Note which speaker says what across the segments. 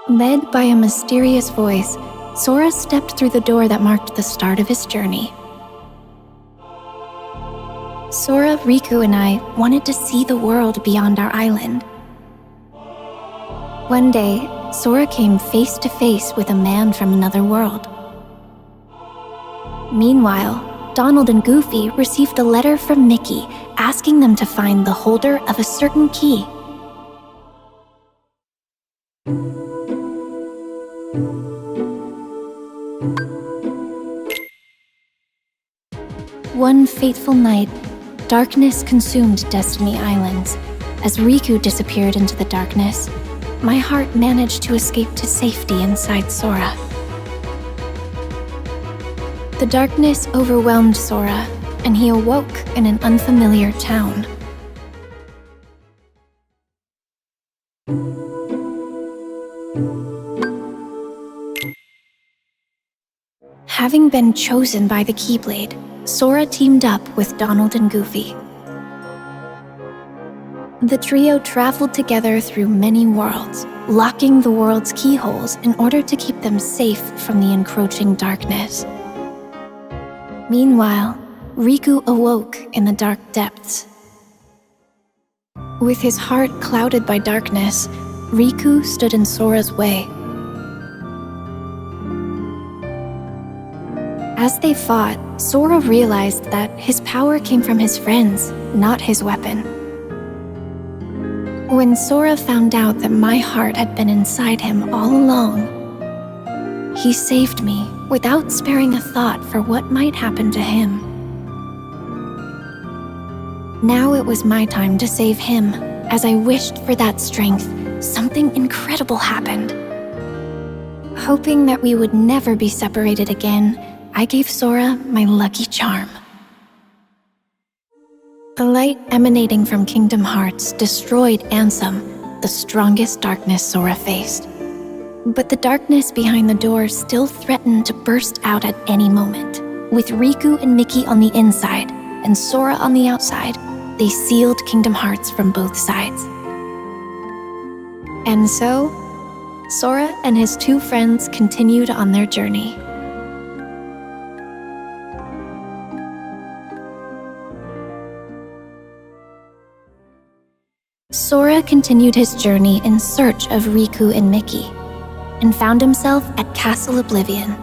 Speaker 1: Led by a mysterious voice, Sora stepped through the door that marked the start of his journey. Sora, Riku, and I wanted to see the world beyond our island. One day, Sora came face to face with a man from another world. Meanwhile, Donald and Goofy received a letter from Mickey asking them to find the holder of a certain key. One fateful night, darkness consumed Destiny Islands. As Riku disappeared into the darkness, my heart managed to escape to safety inside Sora. The darkness overwhelmed Sora, and he awoke in an unfamiliar town. Having been chosen by the Keyblade, Sora teamed up with Donald and Goofy. The trio traveled together through many worlds, locking the world's keyholes in order to keep them safe from the encroaching darkness. Meanwhile, Riku awoke in the dark depths. With his heart clouded by darkness, Riku stood in Sora's way. As they fought, Sora realized that his power came from his friends, not his weapon. When Sora found out that my heart had been inside him all along, he saved me without sparing a thought for what might happen to him. Now it was my time to save him. As I wished for that strength, something incredible happened. Hoping that we would never be separated again, I gave Sora my lucky charm. The light emanating from Kingdom Hearts destroyed Ansem, the strongest darkness Sora faced. But the darkness behind the door still threatened to burst out at any moment. With Riku and Mickey on the inside and Sora on the outside, they sealed Kingdom Hearts from both sides. And so, Sora and his two friends continued on their journey. Sora continued his journey in search of Riku and Mickey, and found himself at Castle Oblivion.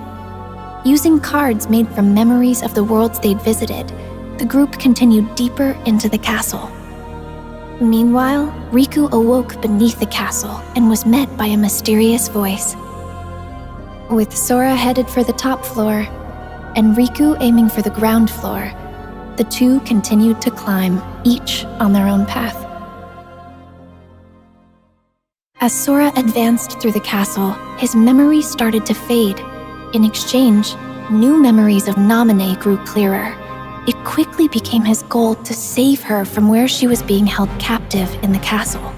Speaker 1: Using cards made from memories of the worlds they'd visited, the group continued deeper into the castle. Meanwhile, Riku awoke beneath the castle and was met by a mysterious voice. With Sora headed for the top floor, and Riku aiming for the ground floor, the two continued to climb, each on their own path. As Sora advanced through the castle, his memories started to fade. In exchange, new memories of Naminé grew clearer. It quickly became his goal to save her from where she was being held captive in the castle.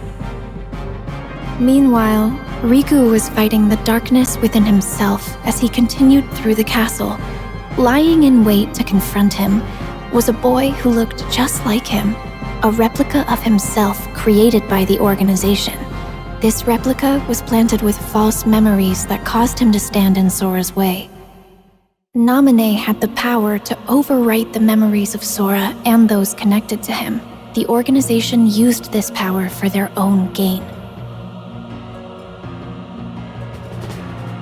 Speaker 1: Meanwhile, Riku was fighting the darkness within himself as he continued through the castle. Lying in wait to confront him was a boy who looked just like him, a replica of himself created by the organization. This replica was planted with false memories that caused him to stand in Sora's way. Naminé had the power to overwrite the memories of Sora and those connected to him. The organization used this power for their own gain.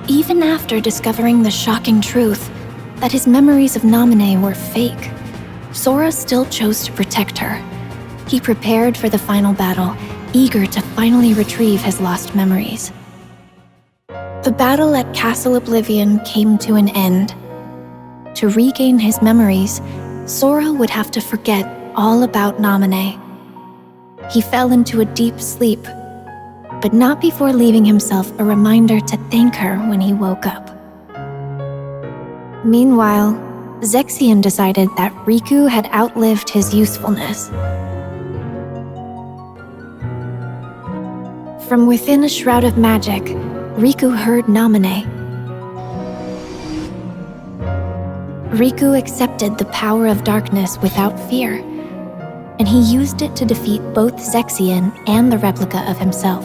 Speaker 1: Even after discovering the shocking truth that his memories of Naminé were fake, Sora still chose to protect her. He prepared for the final battle, eager to finally retrieve his lost memories. The battle at Castle Oblivion came to an end. To regain his memories, Sora would have to forget all about Naminé. He fell into a deep sleep, but not before leaving himself a reminder to thank her when he woke up. Meanwhile, XIII decided that Riku had outlived his usefulness. From within a shroud of magic, Riku heard Naminé. Riku accepted the power of darkness without fear, and he used it to defeat both XIII and the replica of himself.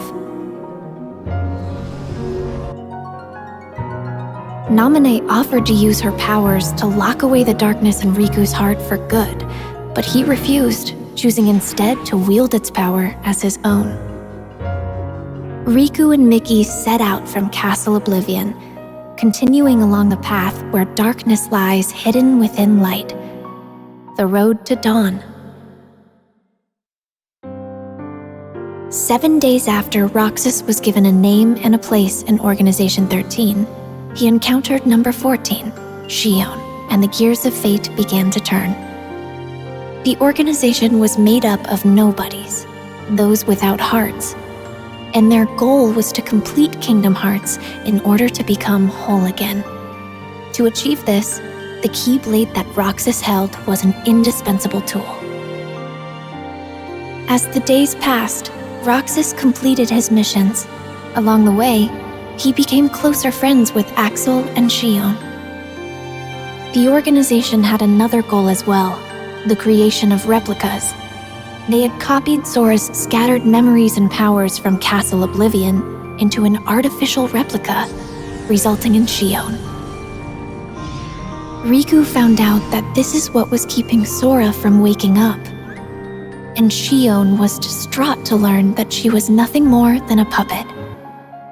Speaker 1: Namine offered to use her powers to lock away the darkness in Riku's heart for good, but he refused, choosing instead to wield its power as his own. Riku and Mickey set out from Castle Oblivion, continuing along the path where darkness lies hidden within light, the road to dawn. 7 days after Roxas was given a name and a place in Organization 13, he encountered number 14, Xion, and the gears of fate began to turn. The organization was made up of nobodies, those without hearts, and their goal was to complete Kingdom Hearts in order to become whole again. To achieve this, the Keyblade that Roxas held was an indispensable tool. As the days passed, Roxas completed his missions. Along the way, he became closer friends with Axel and Xion. The organization had another goal as well, the creation of replicas. They had copied Sora's scattered memories and powers from Castle Oblivion into an artificial replica, resulting in Xion. Riku found out that this is what was keeping Sora from waking up, and Xion was distraught to learn that she was nothing more than a puppet.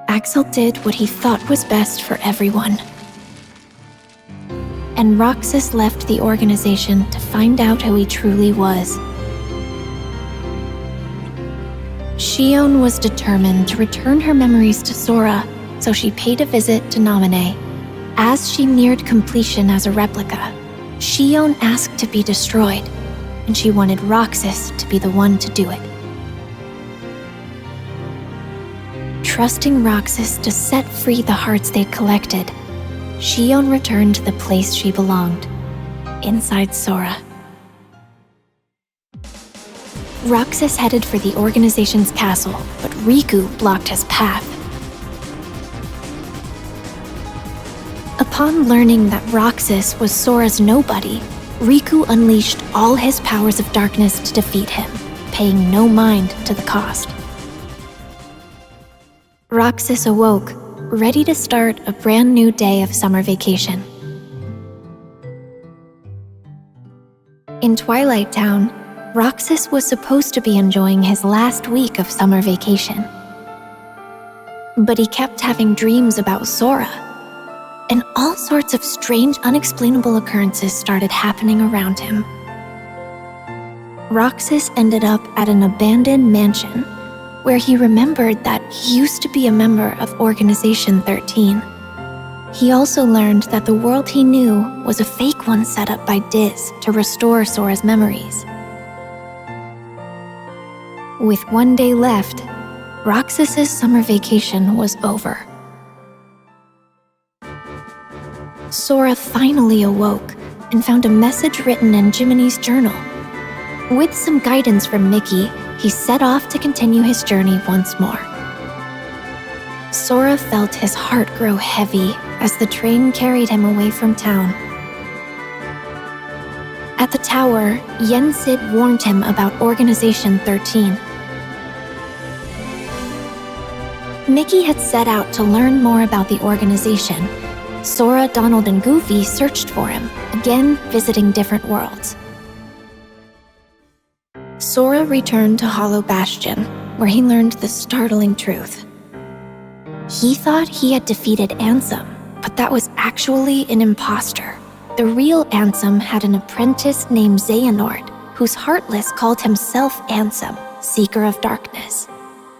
Speaker 1: Axel did what he thought was best for everyone. And Roxas left the organization to find out who he truly was. Xion was determined to return her memories to Sora, so she paid a visit to Namine. As she neared completion as a replica, Xion asked to be destroyed, and she wanted Roxas to be the one to do it. Trusting Roxas to set free the hearts they'd collected, Xion returned to the place she belonged, inside Sora. Roxas headed for the organization's castle, but Riku blocked his path. Upon learning that Roxas was Sora's nobody, Riku unleashed all his powers of darkness to defeat him, paying no mind to the cost. Roxas awoke, ready to start a brand new day of summer vacation. In Twilight Town, Roxas was supposed to be enjoying his last week of summer vacation. But he kept having dreams about Sora, and all sorts of strange, unexplainable occurrences started happening around him. Roxas ended up at an abandoned mansion, where he remembered that he used to be a member of Organization 13. He also learned that the world he knew was a fake one set up by Diz to restore Sora's memories. With 1 day left, Roxas's summer vacation was over. Sora finally awoke and found a message written in Jiminy's journal. With some guidance from Mickey, he set off to continue his journey once more. Sora felt his heart grow heavy as the train carried him away from town. At the tower, Yen Sid warned him about Organization 13. Mickey had set out to learn more about the organization. Sora, Donald, and Goofy searched for him, again visiting different worlds. Sora returned to Hollow Bastion, where he learned the startling truth. He thought he had defeated Ansem, but that was actually an imposter. The real Ansem had an apprentice named Xehanort, whose Heartless called himself Ansem, Seeker of Darkness.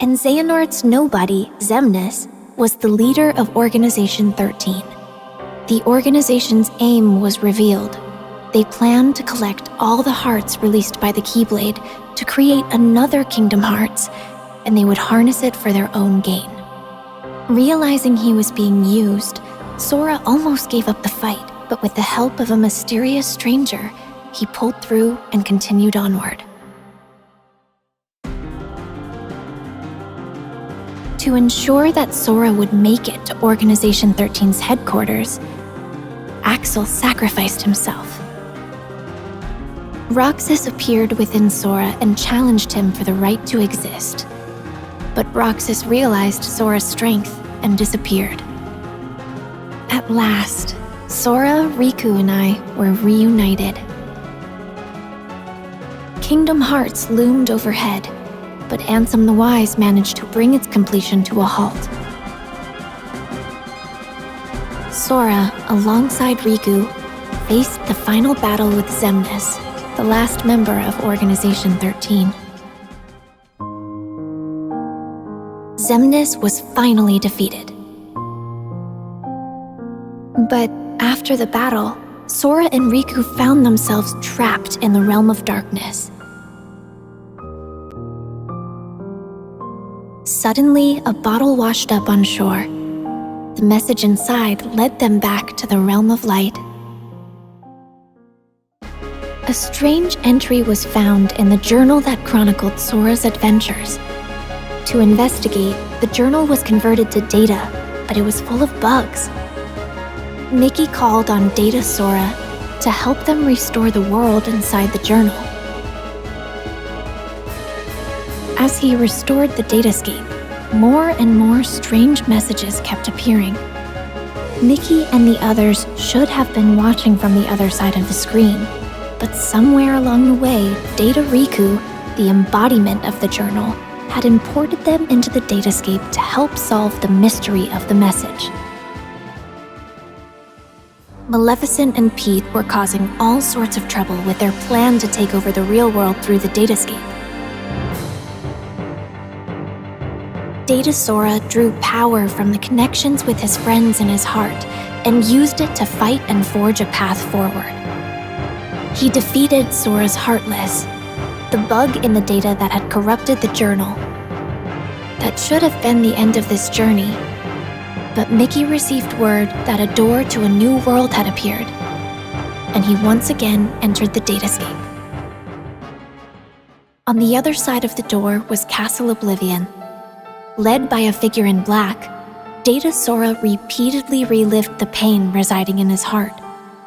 Speaker 1: And Xehanort's nobody, Xemnas, was the leader of Organization 13. The organization's aim was revealed. They planned to collect all the hearts released by the Keyblade to create another Kingdom Hearts, and they would harness it for their own gain. Realizing he was being used, Sora almost gave up the fight, but with the help of a mysterious stranger, he pulled through and continued onward. To ensure that Sora would make it to Organization 13's headquarters, Axel sacrificed himself. Roxas appeared within Sora and challenged him for the right to exist. But Roxas realized Sora's strength and disappeared. At last, Sora, Riku, and I were reunited. Kingdom Hearts loomed overhead, but Ansem the Wise managed to bring its completion to a halt. Sora, alongside Riku, faced the final battle with Xemnas, the last member of Organization 13. Xemnas was finally defeated. But after the battle, Sora and Riku found themselves trapped in the realm of darkness. Suddenly, a bottle washed up on shore. The message inside led them back to the realm of light. A strange entry was found in the journal that chronicled Sora's adventures. To investigate, the journal was converted to data, but it was full of bugs. Mickey called on Data Sora to help them restore the world inside the journal. As he restored the datascape, more and more strange messages kept appearing. Mickey and the others should have been watching from the other side of the screen, but somewhere along the way, Data Riku, the embodiment of the journal, had imported them into the datascape to help solve the mystery of the message. Maleficent and Pete were causing all sorts of trouble with their plan to take over the real world through the datascape. Data Sora drew power from the connections with his friends in his heart and used it to fight and forge a path forward. He defeated Sora's Heartless, the bug in the data that had corrupted the journal. That should have been the end of this journey, but Mickey received word that a door to a new world had appeared, and he once again entered the datascape. On the other side of the door was Castle Oblivion. Led by a figure in black, Data Sora repeatedly relived the pain residing in his heart.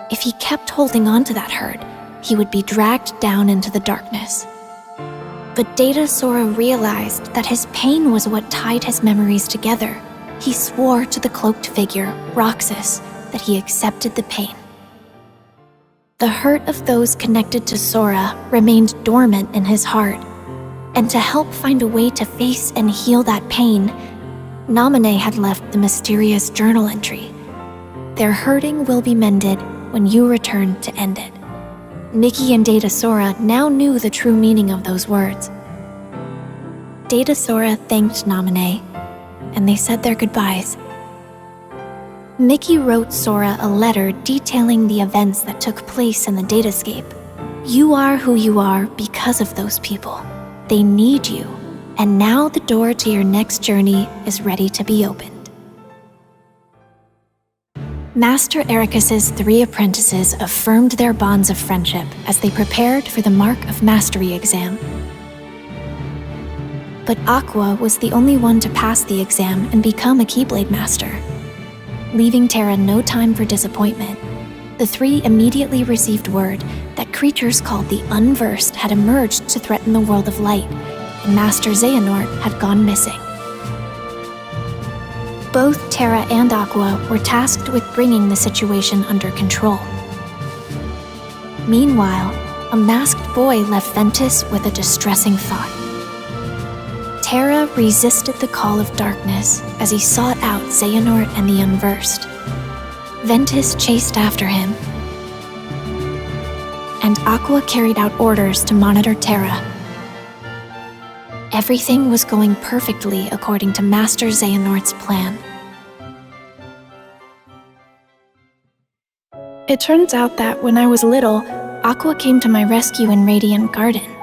Speaker 1: If he kept holding on to that hurt, he would be dragged down into the darkness. But Data Sora realized that his pain was what tied his memories together. He swore to the cloaked figure, Roxas, that he accepted the pain. The hurt of those connected to Sora remained dormant in his heart, and to help find a way to face and heal that pain, Naminé had left the mysterious journal entry. Their hurting will be mended when you return to end it. Mickey and Data Sora now knew the true meaning of those words. Data Sora thanked Naminé, and they said their goodbyes. Mickey wrote Sora a letter detailing the events that took place in the datascape. You are who you are because of those people. They need you, and now the door to your next journey is ready to be opened. Master Ericus's 3 apprentices affirmed their bonds of friendship as they prepared for the Mark of Mastery exam. But Aqua was the only one to pass the exam and become a Keyblade Master. Leaving Terra no time for disappointment, the 3 immediately received word that creatures called the Unversed had emerged to threaten the world of light, and Master Xehanort had gone missing. Both Terra and Aqua were tasked with bringing the situation under control. Meanwhile, a masked boy left Ventus with a distressing thought. Terra resisted the call of darkness as he sought out Xehanort and the Unversed. Ventus chased after him, and Aqua carried out orders to monitor Terra. Everything was going perfectly according to Master Xehanort's plan. It turns out that when I was little, Aqua came to my rescue in Radiant Garden.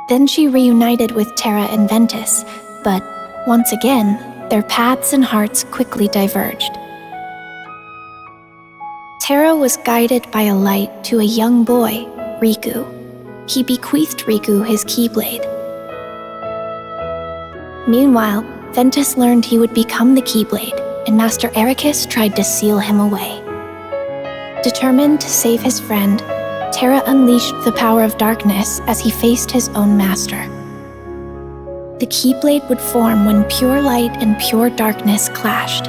Speaker 1: Then she reunited with Terra and Ventus, but once again, their paths and hearts quickly diverged. Terra was guided by a light to a young boy, Riku. He bequeathed Riku his Keyblade. Meanwhile, Ventus learned he would become the Keyblade, and Master Ericus tried to seal him away. Determined to save his friend, Terra unleashed the power of darkness as he faced his own master. The Keyblade would form when pure light and pure darkness clashed.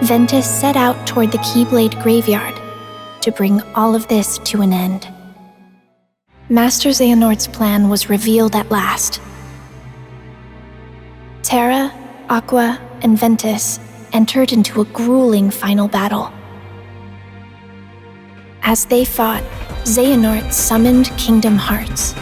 Speaker 1: Ventus set out toward the Keyblade graveyard to bring all of this to an end. Master Xehanort's plan was revealed at last. Terra, Aqua, and Ventus entered into a grueling final battle. As they fought, Xehanort summoned Kingdom Hearts.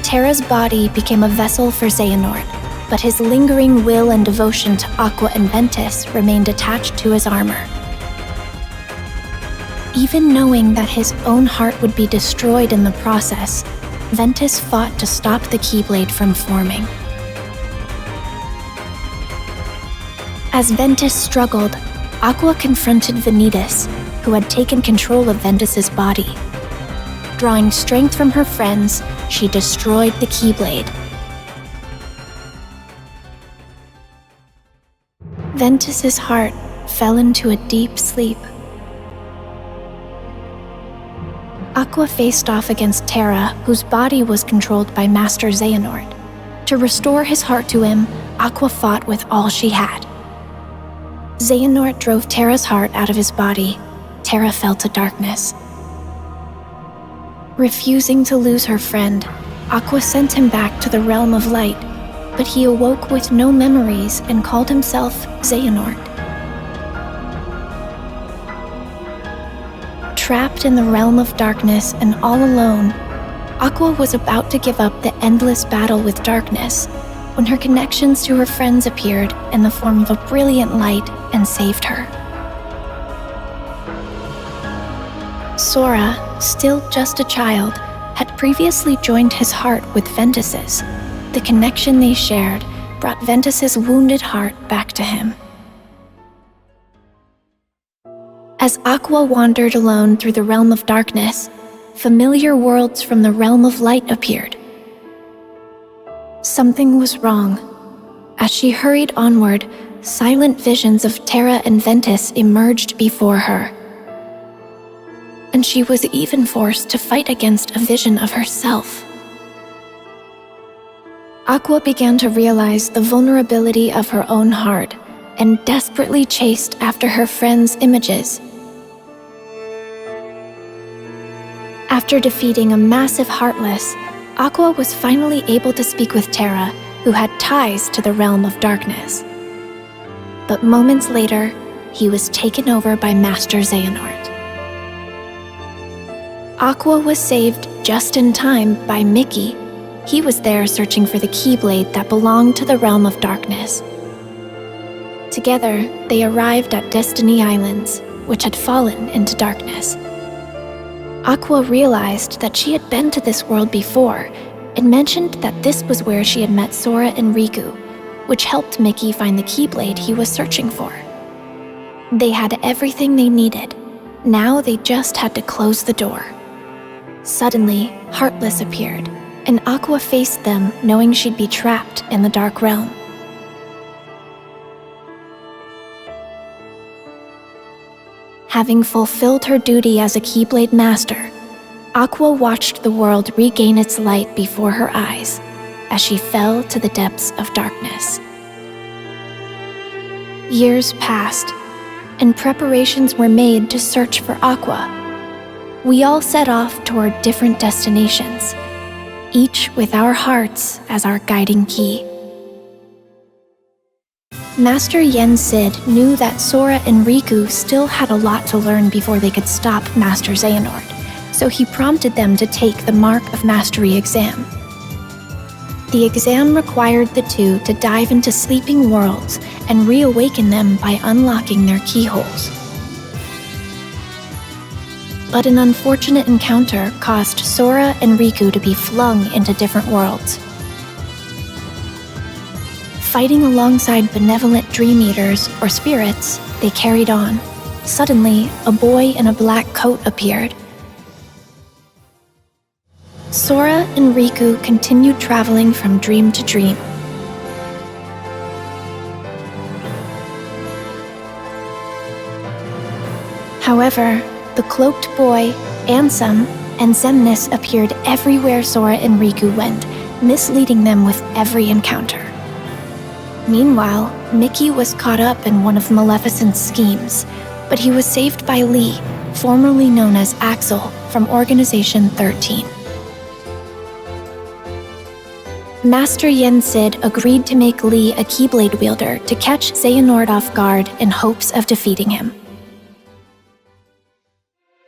Speaker 1: Terra's body became a vessel for Xehanort, but his lingering will and devotion to Aqua and Ventus remained attached to his armor. Even knowing that his own heart would be destroyed in the process, Ventus fought to stop the Keyblade from forming. As Ventus struggled, Aqua confronted Vanitas, who had taken control of Ventus's body. Drawing strength from her friends, she destroyed the Keyblade. Ventus's heart fell into a deep sleep. Aqua faced off against Terra, whose body was controlled by Master Xehanort. To restore his heart to him, Aqua fought with all she had. Xehanort drove Terra's heart out of his body. Terra fell to darkness. Refusing to lose her friend, Aqua sent him back to the realm of light, but he awoke with no memories and called himself Xehanort. Trapped in the realm of darkness and all alone, Aqua was about to give up the endless battle with darkness when her connections to her friends appeared in the form of a brilliant light and saved her. Sora, still just a child, had previously joined his heart with Ventus's. The connection they shared brought Ventus's wounded heart back to him. As Aqua wandered alone through the realm of darkness, familiar worlds from the realm of light appeared. Something was wrong. As she hurried onward, silent visions of Terra and Ventus emerged before her. And she was even forced to fight against a vision of herself. Aqua began to realize the vulnerability of her own heart and desperately chased after her friends' images. After defeating a massive Heartless, Aqua was finally able to speak with Terra, who had ties to the realm of darkness. But moments later, he was taken over by Master Xehanort. Aqua was saved just in time by Mickey. He was there searching for the Keyblade that belonged to the realm of darkness. Together, they arrived at Destiny Islands, which had fallen into darkness. Aqua realized that she had been to this world before and mentioned that this was where she had met Sora and Riku, which helped Mickey find the Keyblade he was searching for. They had everything they needed. Now they just had to close the door. Suddenly, Heartless appeared, and Aqua faced them knowing she'd be trapped in the Dark Realm. Having fulfilled her duty as a Keyblade Master, Aqua watched the world regain its light before her eyes as she fell to the depths of darkness. Years passed, and preparations were made to search for Aqua. We all set off toward different destinations, each with our hearts as our guiding key. Master Yen Sid knew that Sora and Riku still had a lot to learn before they could stop Master Xehanort, so he prompted them to take the Mark of Mastery exam. The exam required the two to dive into sleeping worlds and reawaken them by unlocking their keyholes. But an unfortunate encounter caused Sora and Riku to be flung into different worlds. Fighting alongside benevolent Dream Eaters, or spirits, they carried on. Suddenly, a boy in a black coat appeared. Sora and Riku continued traveling from dream to dream. However, the cloaked boy, Ansem, and Xemnas appeared everywhere Sora and Riku went, misleading them with every encounter. Meanwhile, Mickey was caught up in one of Maleficent's schemes, but he was saved by Lee, formerly known as Axel, from Organization 13. Master Yen Sid agreed to make Lee a Keyblade wielder to catch Xehanort off guard in hopes of defeating him.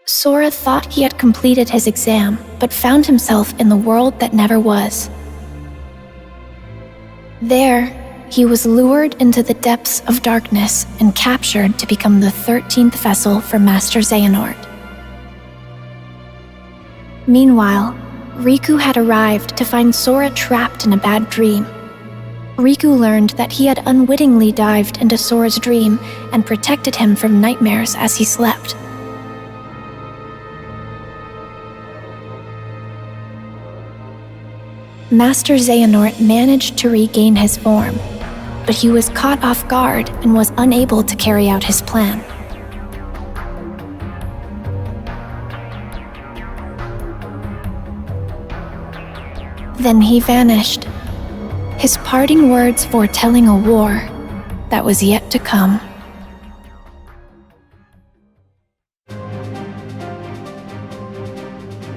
Speaker 1: Sora thought he had completed his exam, but found himself in the world that never was. There, he was lured into the depths of darkness and captured to become the 13th vessel for Master Xehanort. Meanwhile, Riku had arrived to find Sora trapped in a bad dream. Riku learned that he had unwittingly dived into Sora's dream and protected him from nightmares as he slept. Master Xehanort managed to regain his form, but he was caught off guard and was unable to carry out his plan. Then he vanished, his parting words foretelling a war that was yet to come.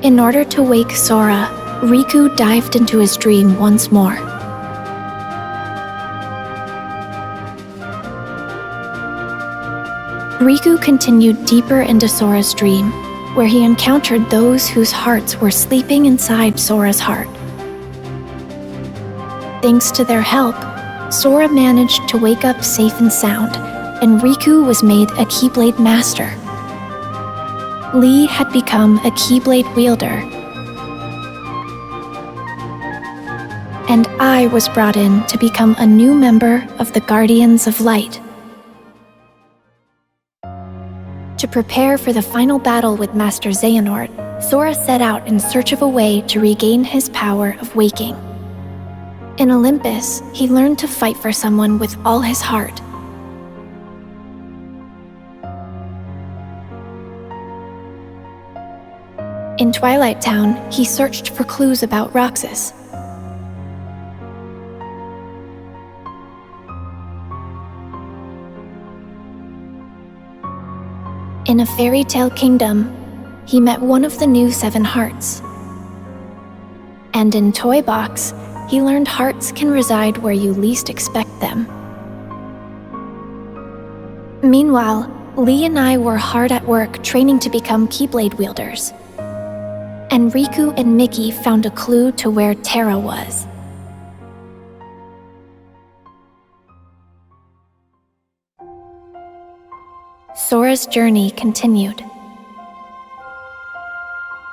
Speaker 1: In order to wake Sora, Riku dived into his dream once more. Riku continued deeper into Sora's dream, where he encountered those whose hearts were sleeping inside Sora's heart. Thanks to their help, Sora managed to wake up safe and sound, and Riku was made a Keyblade Master. Lee had become a Keyblade wielder, and I was brought in to become a new member of the Guardians of Light. To prepare for the final battle with Master Xehanort, Sora set out in search of a way to regain his power of waking. In Olympus, he learned to fight for someone with all his heart. In Twilight Town, he searched for clues about Roxas. In a fairy tale kingdom, he met one of the new 7 hearts. And in Toy Box, he learned hearts can reside where you least expect them. Meanwhile, Lee and I were hard at work training to become Keyblade wielders. And Riku and Mickey found a clue to where Terra was. Sora's journey continued.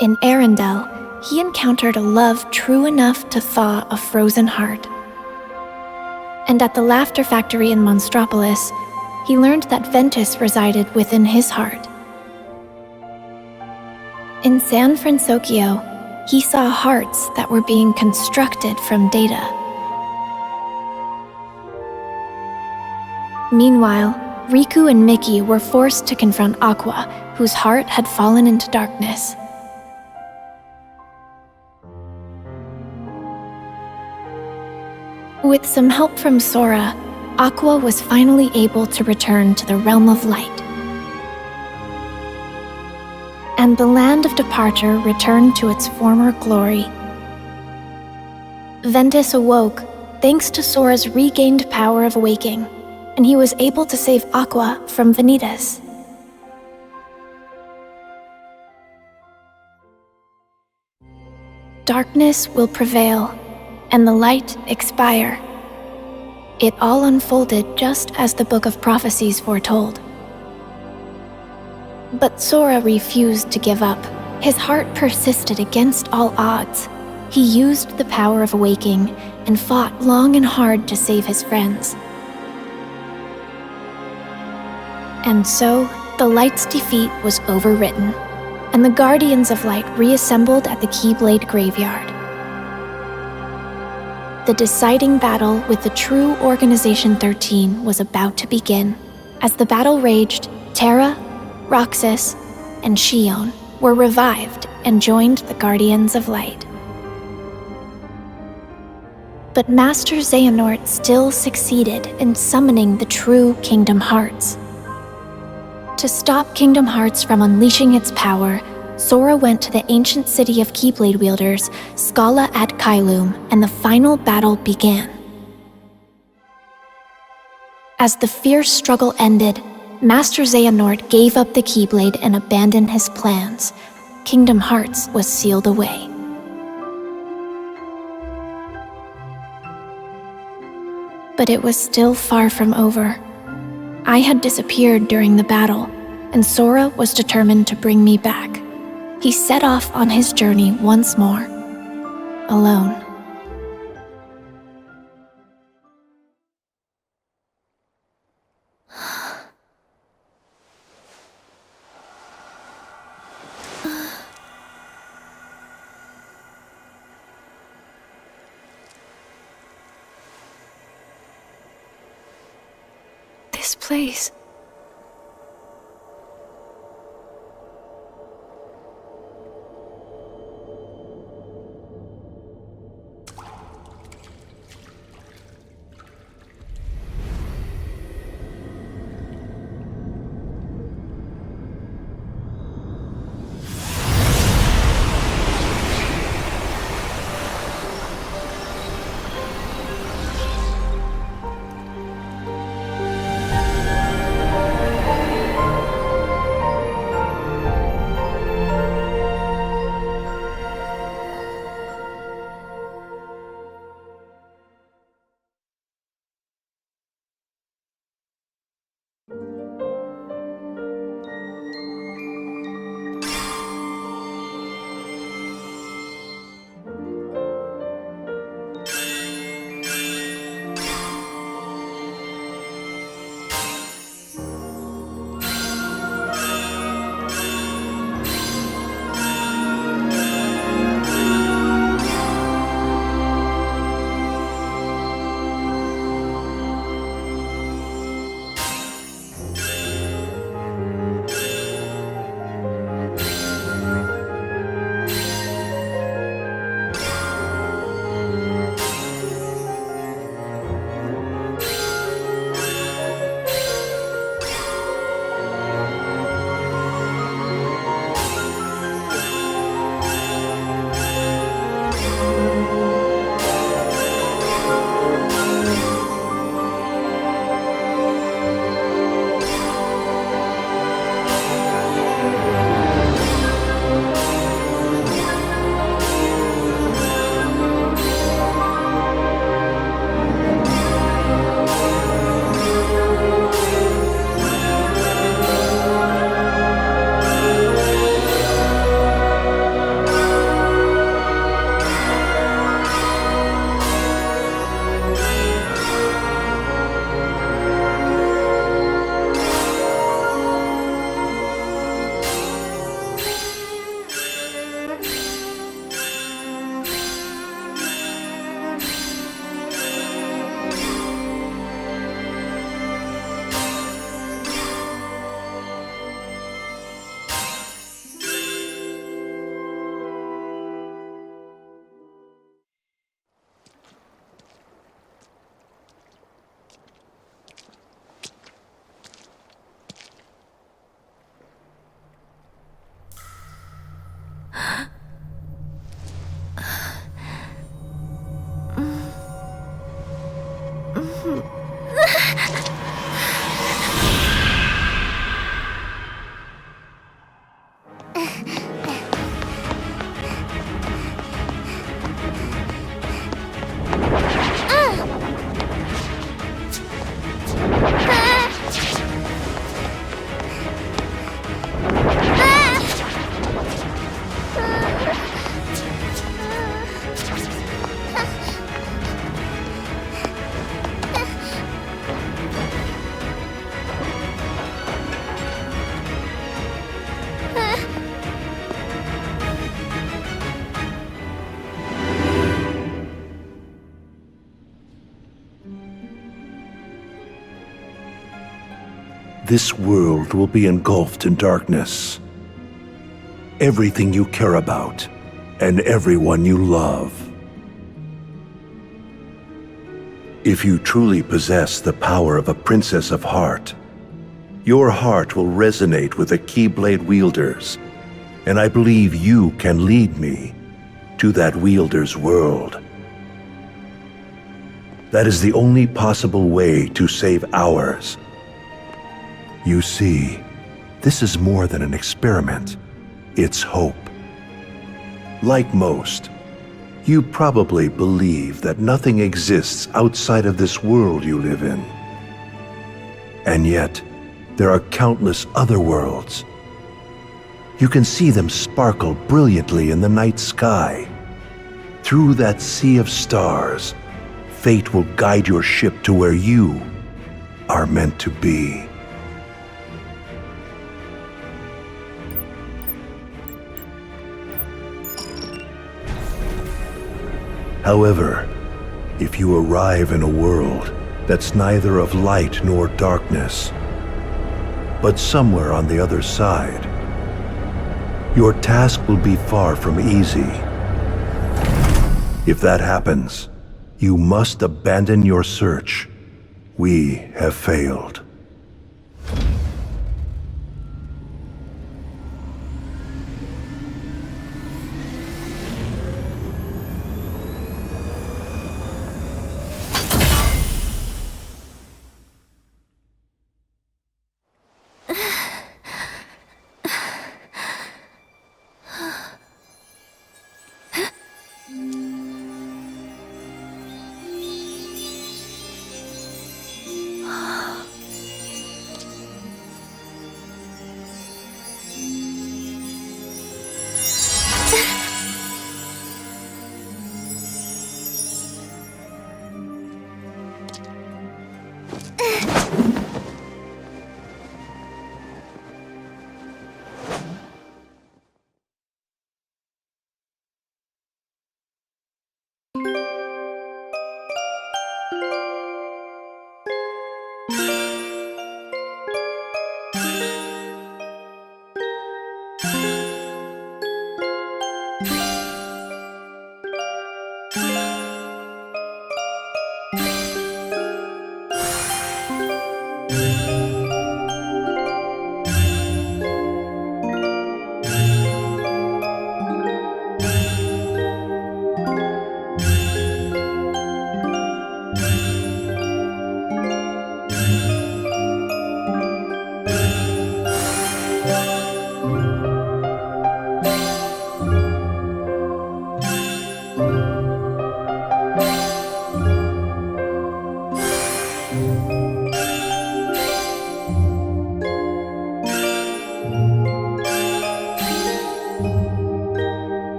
Speaker 1: In Arendelle, he encountered a love true enough to thaw a frozen heart. And at the Laughter Factory in Monstropolis, he learned that Ventus resided within his heart. In San Francisco, he saw hearts that were being constructed from data. Meanwhile, Riku and Mickey were forced to confront Aqua, whose heart had fallen into darkness. With some help from Sora, Aqua was finally able to return to the realm of light. And the land of departure returned to its former glory. Ventus awoke thanks to Sora's regained power of waking, and he was able to save Aqua from Vanitas. Darkness will prevail, and the light expire. It all unfolded just as the Book of Prophecies foretold. But Sora refused to give up. His heart persisted against all odds. He used the power of waking and fought long and hard to save his friends. And so, the Light's defeat was overwritten, and the Guardians of Light reassembled at the Keyblade Graveyard. The deciding battle with the true Organization 13 was about to begin. As the battle raged, Terra, Roxas, and Xion were revived and joined the Guardians of Light. But Master Xehanort still succeeded in summoning the true Kingdom Hearts. To stop Kingdom Hearts from unleashing its power, Sora went to the ancient city of Keyblade wielders, Scala at Kylum, and the final battle began. As the fierce struggle ended, Master Xehanort gave up the Keyblade and abandoned his plans. Kingdom Hearts was sealed away. But it was still far from over. I had disappeared during the battle, and Sora was determined to bring me back. He set off on his journey once more, alone. This place.
Speaker 2: This world will be engulfed in darkness. Everything you care about, and everyone you love. If you truly possess the power of a Princess of Heart, your heart will resonate with the Keyblade wielders, and I believe you can lead me to that wielder's world. That is the only possible way to save ours. You see, this is more than an experiment. It's hope. Like most, you probably believe that nothing exists outside of this world you live in. And yet, there are countless other worlds. You can see them sparkle brilliantly in the night sky. Through that sea of stars, fate will guide your ship to where you are meant to be. However, if you arrive in a world that's neither of light nor darkness, but somewhere on the other side, your task will be far from easy. If that happens, you must abandon your search. We have failed.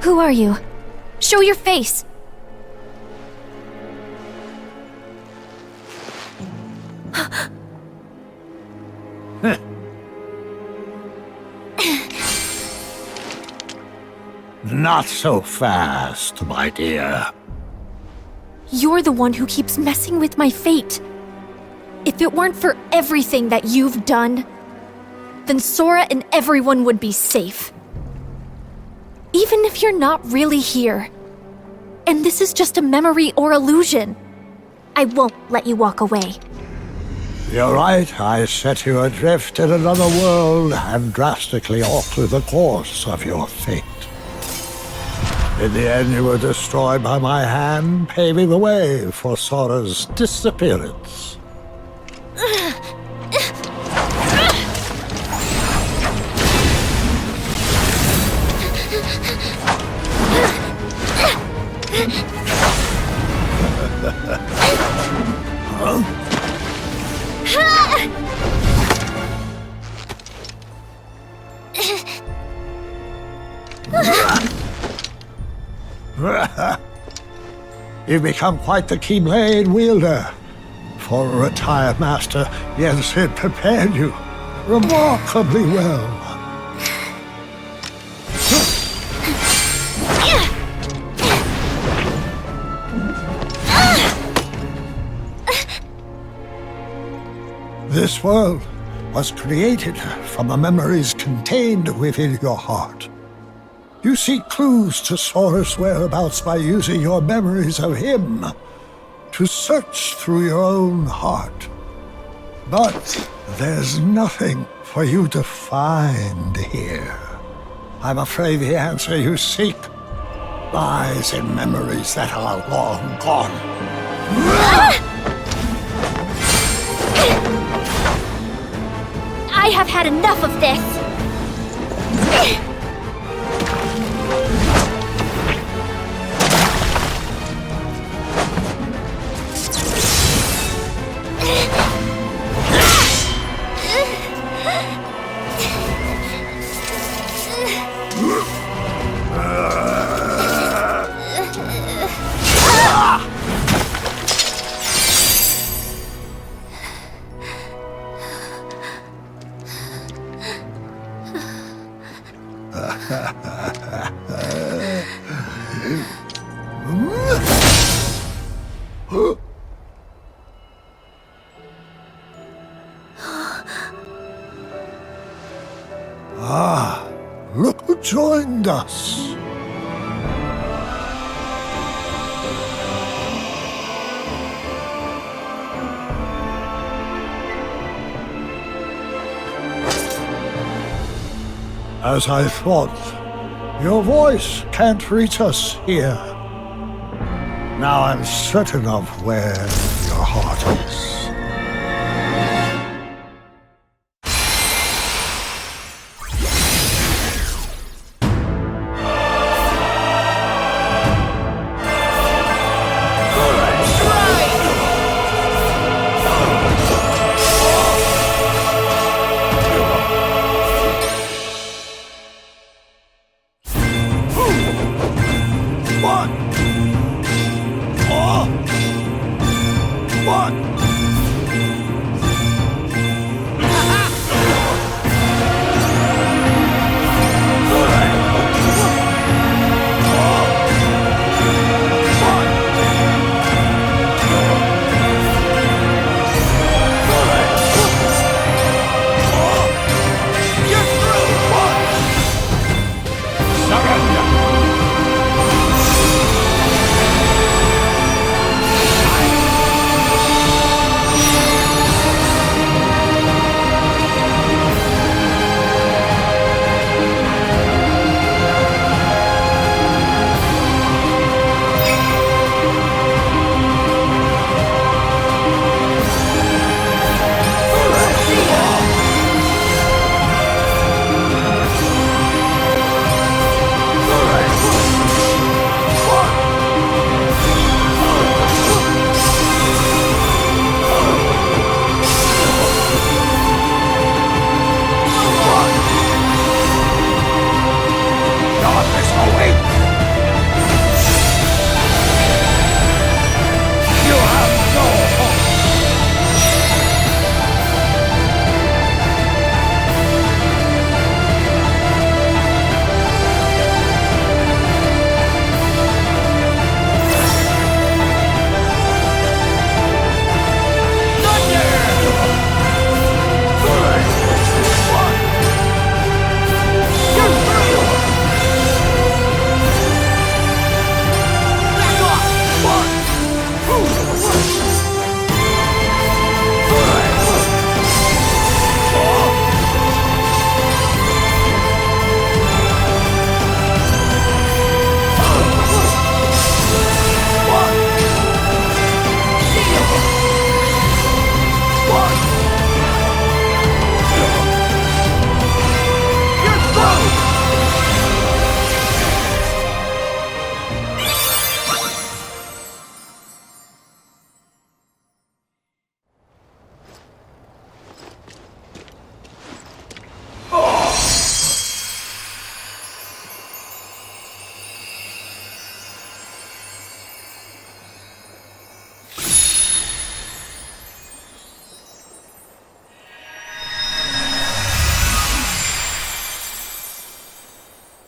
Speaker 1: Who are you? Show your face!
Speaker 3: Not so fast, my dear.
Speaker 1: You're the one who keeps messing with my fate. If it weren't for everything that you've done, then Sora and everyone would be safe. Even if you're not really here, and this is just a memory or illusion, I won't let you walk away.
Speaker 3: You're right, I set you adrift in another world and drastically alter the course of your fate. In the end, you were destroyed by my hand, paving the way for Sora's disappearance. You've become quite the keyblade wielder. For a retired master, yes, it prepared you remarkably well. This world was created from the memories contained within your heart. You seek clues to Sora's whereabouts by using your memories of him to search through your own heart. But there's nothing for you to find here. I'm afraid the answer you seek lies in memories that are long gone.
Speaker 4: I have had enough of this!
Speaker 3: Look who joined us. As I thought, your voice can't reach us here. Now I'm certain of where your heart is. One!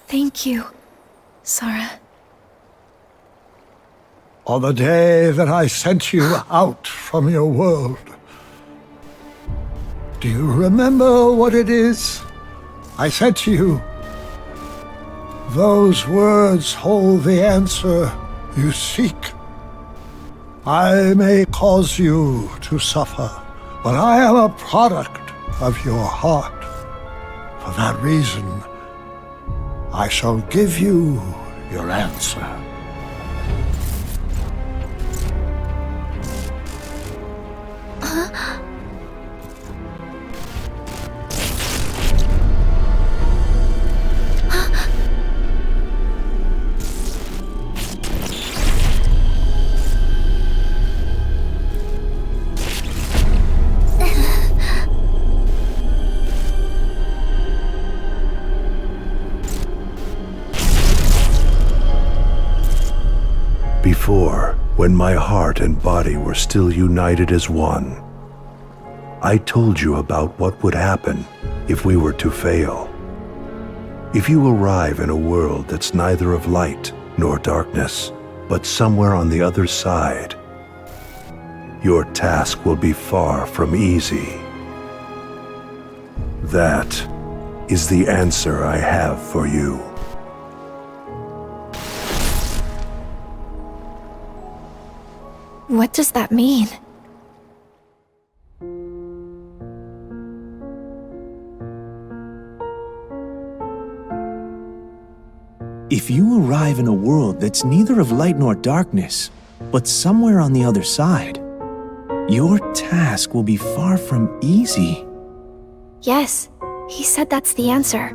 Speaker 1: Thank you, Sora.
Speaker 3: On the day that I sent you out from your world, do you remember what it is I said to you? Those words hold the answer you seek. I may cause you to suffer, but I am a product of your heart. For that reason, I shall give you your answer.
Speaker 2: Before, when my heart and body were still united as one, I told you about what would happen if we were to fail. If you arrive in a world that's neither of light nor darkness, but somewhere on the other side, your task will be far from easy. That is the answer I have for you.
Speaker 1: What does that mean?
Speaker 4: If you arrive in a world that's neither of light nor darkness, but somewhere on the other side, your task will be far from easy.
Speaker 1: Yes, he said that's the answer.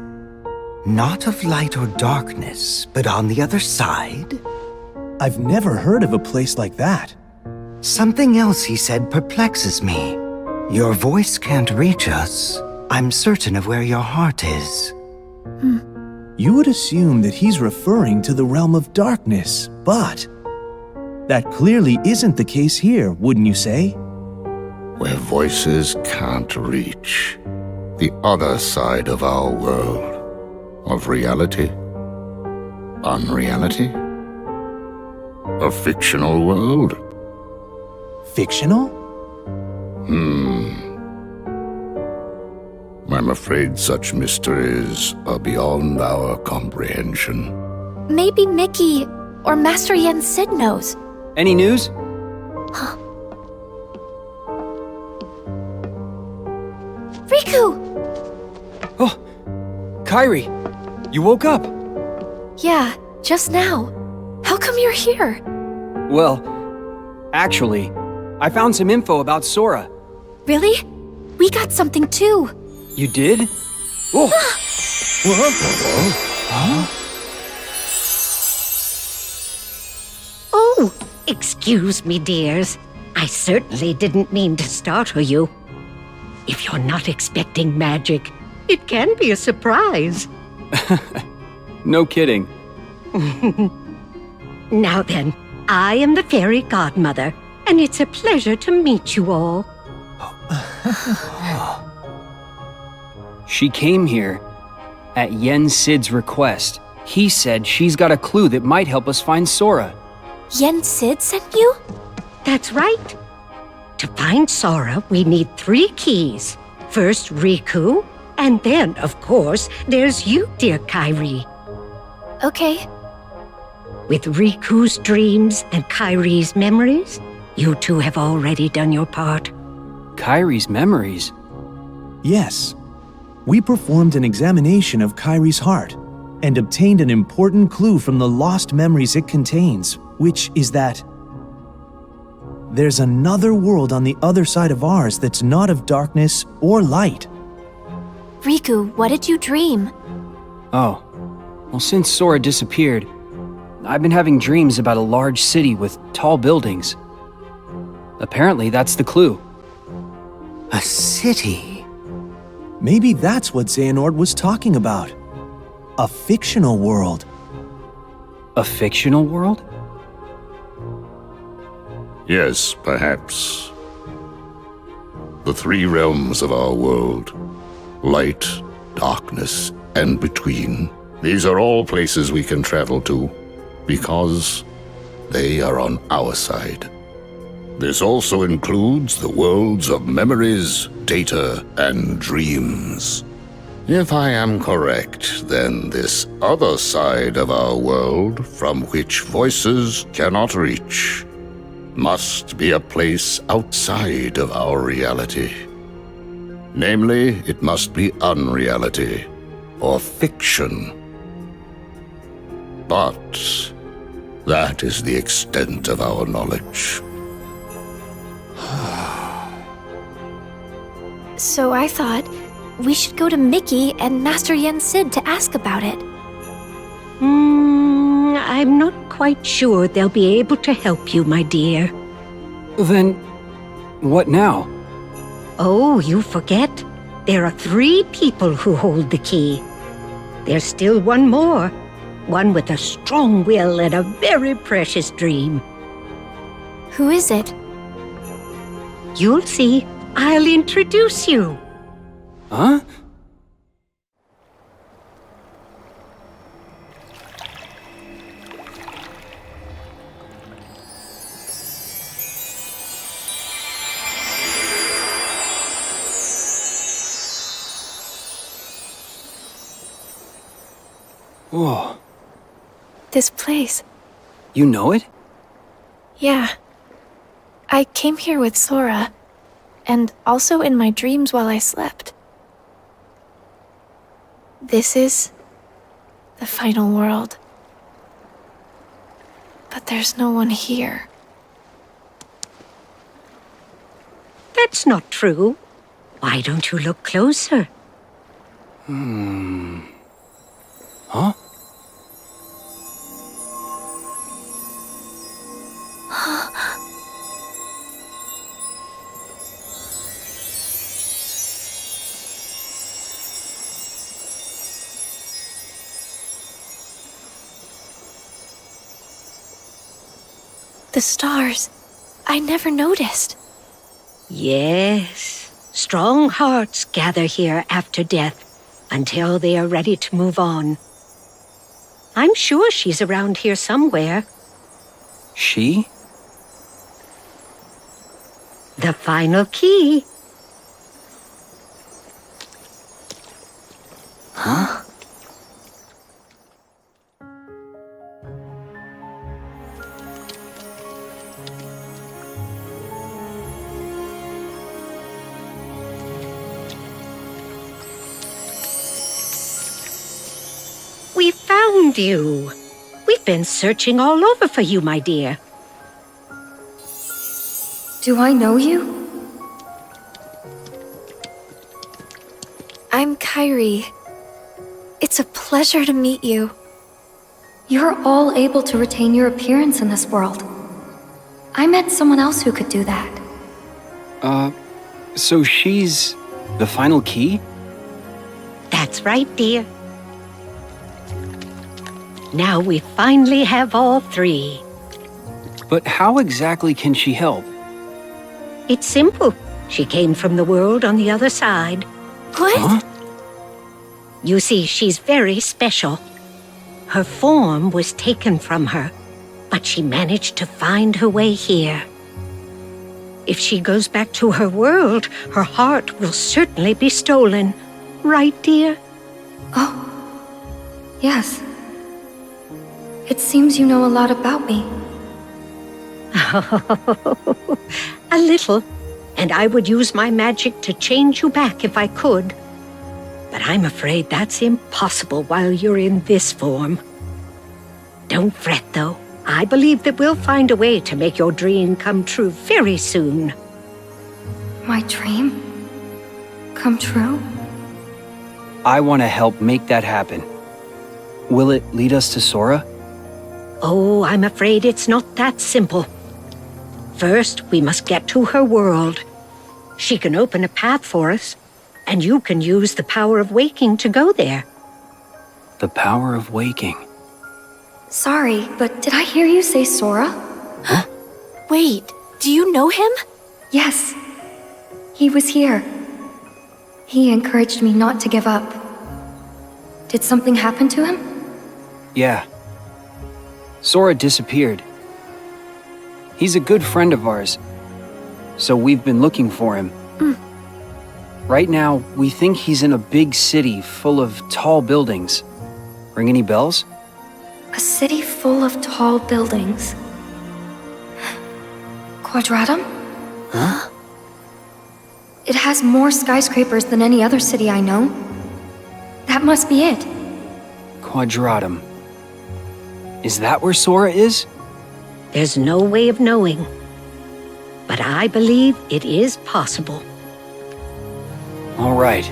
Speaker 5: Not of light or darkness, but on the other side?
Speaker 4: I've never heard of a place like that.
Speaker 5: Something else he said perplexes me. Your voice can't reach us. I'm certain of where your heart is.
Speaker 4: You would assume that he's referring to the realm of darkness, but that clearly isn't the case here, wouldn't you say?
Speaker 6: Where voices can't reach. The other side of our world. Of reality. Unreality. A fictional world.
Speaker 4: Fictional?
Speaker 6: I'm afraid such mysteries are beyond our comprehension.
Speaker 1: Maybe Mickey or Master Yen Sid knows.
Speaker 7: Any news?
Speaker 1: Riku!
Speaker 7: Oh, Kairi, you woke up.
Speaker 1: Yeah, just now. How come you're here?
Speaker 7: Well, actually, I found some info about Sora.
Speaker 1: Really? We got something too.
Speaker 7: You did? Oh!
Speaker 8: Oh, excuse me, dears. I certainly didn't mean to startle you. If you're not expecting magic, it can be a surprise.
Speaker 7: No kidding.
Speaker 8: Now then, I am the fairy godmother, and it's a pleasure to meet you all.
Speaker 7: She came here at Yen Sid's request. He said she's got a clue that might help us find Sora.
Speaker 1: Yen Sid sent you?
Speaker 8: That's right. To find Sora, we need 3 keys. First, Riku, and then, of course, there's you, dear Kairi.
Speaker 1: Okay.
Speaker 8: With Riku's dreams and Kairi's memories, you two have already done your part.
Speaker 7: Kairi's memories?
Speaker 4: Yes. We performed an examination of Kairi's heart and obtained an important clue from the lost memories it contains, which is that there's another world on the other side of ours that's not of darkness or light.
Speaker 1: Riku, what did you dream?
Speaker 7: Oh. Well, since Sora disappeared, I've been having dreams about a large city with tall buildings. Apparently, that's the clue.
Speaker 5: A city?
Speaker 4: Maybe that's what Xehanort was talking about. A fictional world.
Speaker 7: A fictional world?
Speaker 6: Yes, perhaps. The 3 realms of our world, light, darkness, and between, These are all places we can travel to, because they are on our side. This also includes the worlds of memories, data, and dreams. If I am correct, then this other side of our world, from which voices cannot reach, must be a place outside of our reality. Namely, it must be unreality, or fiction. But that is the extent of our knowledge.
Speaker 1: So I thought we should go to Mickey and Master Yen Sid to ask about it.
Speaker 8: I'm not quite sure they'll be able to help you, my dear.
Speaker 7: Then, what now?
Speaker 8: Oh, you forget. There are 3 people who hold the key. There's still one more. One with a strong will and a very precious dream.
Speaker 1: Who is it?
Speaker 8: You'll see. I'll introduce you.
Speaker 7: Huh? Whoa.
Speaker 1: This place.
Speaker 7: You know it?
Speaker 1: Yeah. I came here with Sora, and also in my dreams while I slept. This is the final world. But there's no one here.
Speaker 8: That's not true. Why don't you look closer?
Speaker 7: Huh?
Speaker 1: The stars. I never noticed.
Speaker 8: Yes. Strong hearts gather here after death until they are ready to move on. I'm sure she's around here somewhere.
Speaker 7: She?
Speaker 8: The final key.
Speaker 7: Huh?
Speaker 8: We found you. We've been searching all over for you, my dear.
Speaker 1: Do I know you? I'm Kairi. It's a pleasure to meet you. You're all able to retain your appearance in this world. I met someone else who could do that.
Speaker 7: So she's the final key?
Speaker 8: That's right, dear. Now we finally have all 3.
Speaker 7: But how exactly can she help?
Speaker 8: It's simple. She came from the world on the other side.
Speaker 1: What?
Speaker 7: Huh?
Speaker 8: You see, she's very special. Her form was taken from her, but she managed to find her way here. If she goes back to her world, her heart will certainly be stolen. Right, dear?
Speaker 1: Oh. Yes. It seems you know a lot about me.
Speaker 8: A little. And I would use my magic to change you back if I could. But I'm afraid that's impossible while you're in this form. Don't fret, though. I believe that we'll find a way to make your dream come true very soon.
Speaker 1: My dream? Come true?
Speaker 7: I want to help make that happen. Will it lead us to Sora?
Speaker 8: Oh, I'm afraid it's not that simple. First, we must get to her world. She can open a path for us, and you can use the power of waking to go there.
Speaker 7: The power of waking.
Speaker 1: Sorry, but did I hear you say Sora?
Speaker 7: Huh?
Speaker 1: Wait, do you know him? Yes. He was here. He encouraged me not to give up. Did something happen to him?
Speaker 7: Yeah. Sora disappeared. He's a good friend of ours, so we've been looking for him. Right now, we think he's in a big city full of tall buildings. Ring any bells?
Speaker 1: A city full of tall buildings. Quadratum?
Speaker 7: Huh?
Speaker 1: It has more skyscrapers than any other city I know. That must be it.
Speaker 7: Quadratum. Is that where Sora is?
Speaker 8: There's no way of knowing. But I believe it is possible.
Speaker 7: All right.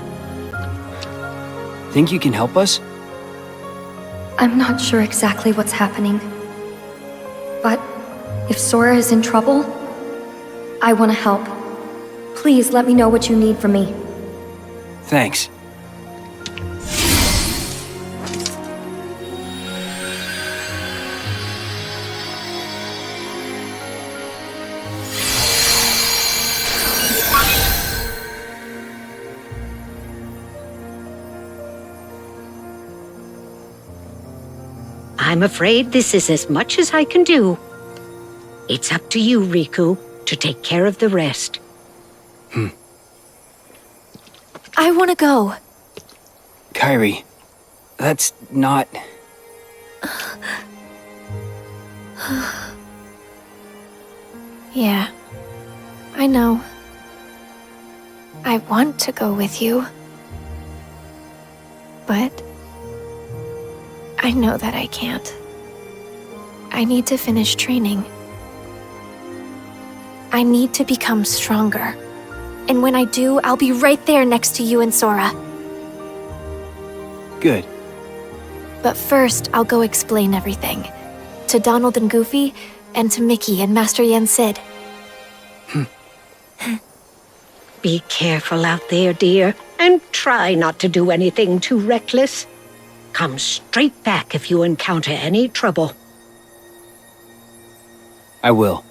Speaker 7: Think you can help us?
Speaker 1: I'm not sure exactly what's happening. But if Sora is in trouble, I want to help. Please let me know what you need from me.
Speaker 7: Thanks.
Speaker 8: I'm afraid this is as much as I can do. It's up to you, Riku, to take care of the rest.
Speaker 1: I want to go.
Speaker 7: Kairi, that's not...
Speaker 1: Yeah, I know. I want to go with you. But I know that I can't. I need to finish training. I need to become stronger. And when I do, I'll be right there next to you and Sora.
Speaker 7: Good.
Speaker 1: But first, I'll go explain everything. To Donald and Goofy, and to Mickey and Master Yen Sid.
Speaker 8: Be careful out there, dear, and try not to do anything too reckless. Come straight back if you encounter any trouble.
Speaker 7: I will.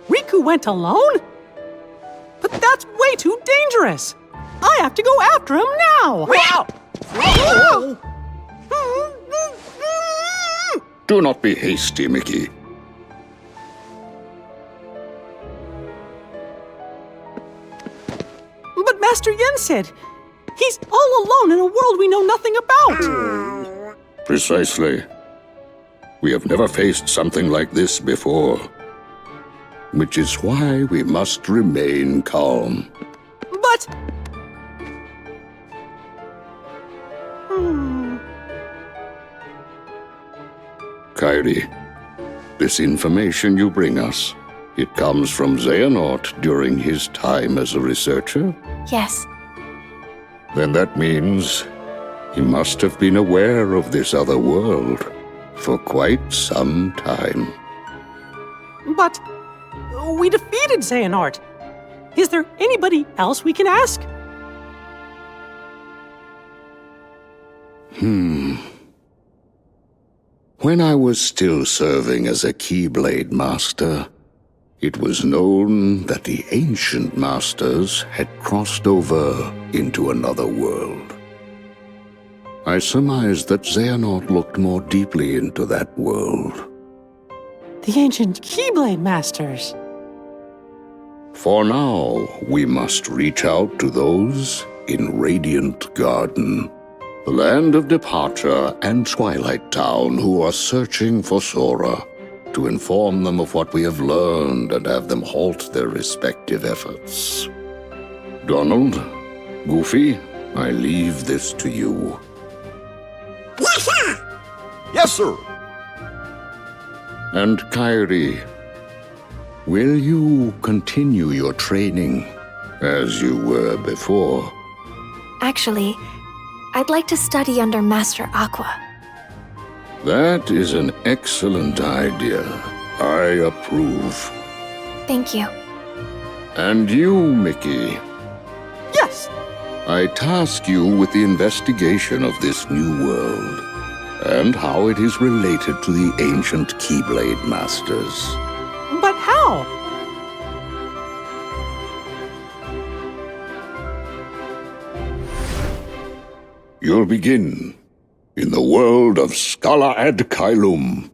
Speaker 9: Riku went alone? But that's way too dangerous! I have to go after him now!
Speaker 6: Do not be hasty, Mickey.
Speaker 9: But Master Yen said he's all alone in a world we know nothing about!
Speaker 6: Precisely. We have never faced something like this before. Which is why we must remain calm.
Speaker 9: But...
Speaker 6: Kairi, this information you bring us, it comes from Xehanort during his time as a researcher?
Speaker 1: Yes.
Speaker 6: Then that means he must have been aware of this other world for quite some time.
Speaker 9: But... we defeated Xehanort. Is there anybody else we can ask?
Speaker 6: When I was still serving as a Keyblade Master, it was known that the ancient masters had crossed over into another world. I surmised that Xehanort looked more deeply into that world.
Speaker 9: The ancient Keyblade Masters.
Speaker 6: For now, we must reach out to those in Radiant Garden, the land of departure and Twilight Town who are searching for Sora, to inform them of what we have learned and have them halt their respective efforts. Donald, Goofy, I leave this to you.
Speaker 10: Yes, sir.
Speaker 6: And Kairi, will you continue your training as you were before?
Speaker 1: Actually, I'd like to study under Master Aqua.
Speaker 6: That is an excellent idea. I approve.
Speaker 1: Thank you.
Speaker 6: And you, Mickey,
Speaker 9: Yes,
Speaker 6: I task you with the investigation of this new world and how it is related to the ancient Keyblade Masters.
Speaker 9: but how?
Speaker 6: You'll begin in the world of Scala ad Caelum.